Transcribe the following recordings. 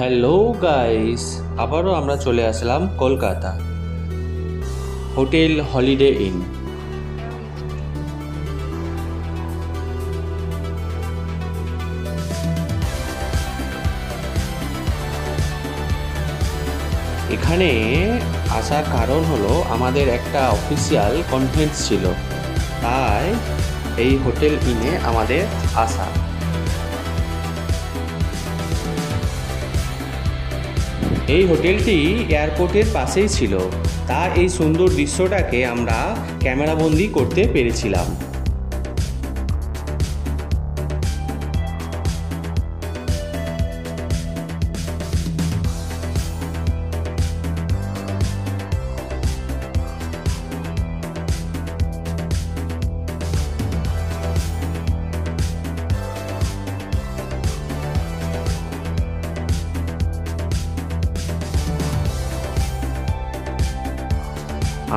Hello guys, আবারও আমরা চলে আসলাম কলকাতা হোটেল হলিডে ইন। এখানে আসার কারণ হলো আমাদের একটা অফিসিয়াল কনফারেন্স ছিল, তাই এই হোটেল ইনে আমাদের আসা। এই হোটেলটি এয়ারপোর্টের পাশেই ছিল, তার এই সুন্দর দৃশ্যটাকে আমরা ক্যামেরাবন্দি করতে পেরেছিলাম।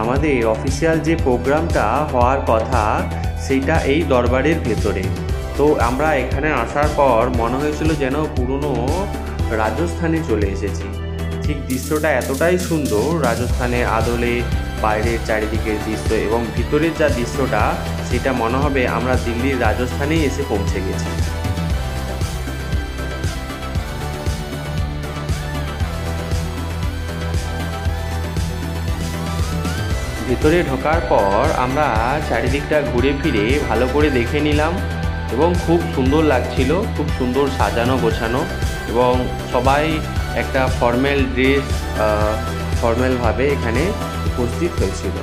আমাদের অফিসিয়াল যে প্রোগ্রামটা হওয়ার কথা সেইটা এই দরবারের ভেতরে। তো আমরা এখানে আসার পর মনে হয়েছিল যেন পুরনো রাজস্থানে চলে এসেছি। ঠিক দৃশ্যটা এতটাই সুন্দর, রাজস্থানের আদলে বাইরের চারিদিকের দৃশ্য এবং ভিতরের যা দৃশ্যটা, সেটা মনে হবে আমরা দিল্লির রাজস্থানেই এসে পৌঁছে গেছি। ভিতরে ঢোকার পর আমরা চারিদিকটা ঘুরে ফিরে ভালো করে দেখে নিলাম এবং খুব সুন্দর লাগছিল, খুব সুন্দর সাজানো গোছানো, এবং সবাই একটা ফর্মালভাবে এখানে উপস্থিত হয়েছিল।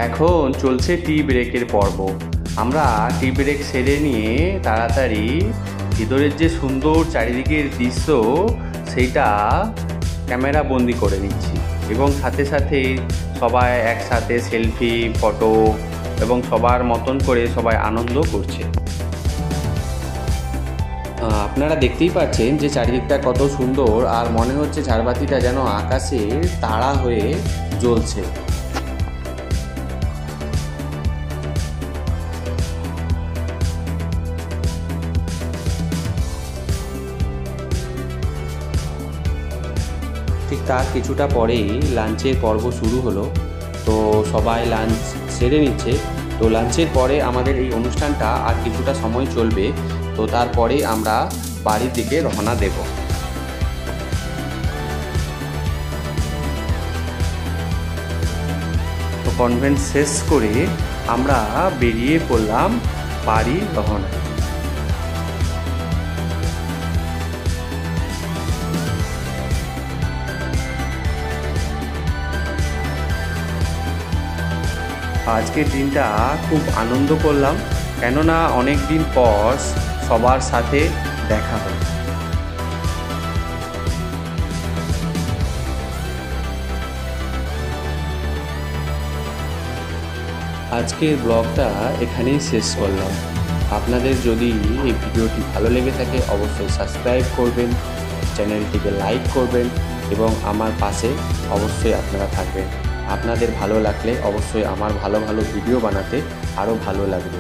এখন চলছে টি ব্রেকের পর্ব। আমরা টি ব্রেক সেরে নিয়ে তাড়াতাড়ি ভিতরের যে সুন্দর চারিদিকের দৃশ্য সেইটা ক্যামেরা বন্দি করে নিচ্ছি, এবং সাথে সাথে সবাই একসাথে সেলফি, ফটো এবং সবার মতন করে সবাই আনন্দ করছে। আপনারা দেখতেই পাচ্ছেন যে চারিদিকটা কত সুন্দর, আর মনে হচ্ছে ঝাড়বাতিটা যেন আকাশে তারা হয়ে জ্বলছে। ঠিক তার কিছুটা পরেই লাঞ্চের পর্ব শুরু হলো। তো সবাই লাঞ্চ সেরে নিচ্ছে। তো লাঞ্চের পরে আমাদের এই অনুষ্ঠানটা আর কিছুটা সময় চলবে, তো তারপরে আমরা বাড়ির দিকে রওনা দেব। তো কনভেন্ট শেষ করে আমরা বেরিয়ে পড়লাম বাড়ি রওনা। আজকের দিনটা খুব আনন্দ করলাম, কেননা অনেক দিন পর সবার সাথে দেখা হলো। আজকের ব্লগটা এখানেই শেষ করলাম। আপনাদের যদি এই ভিডিওটি ভালো লেগে থাকে অবশ্যই সাবস্ক্রাইব করবেন, চ্যানেলটিকে লাইক করবেন এবং আমার পাশে অবশ্যই আপনারা থাকবেন। আপনাদের ভালো লাগলে অবশ্যই আমার ভালো ভালো ভিডিও বানাতে আরও ভালো লাগবে।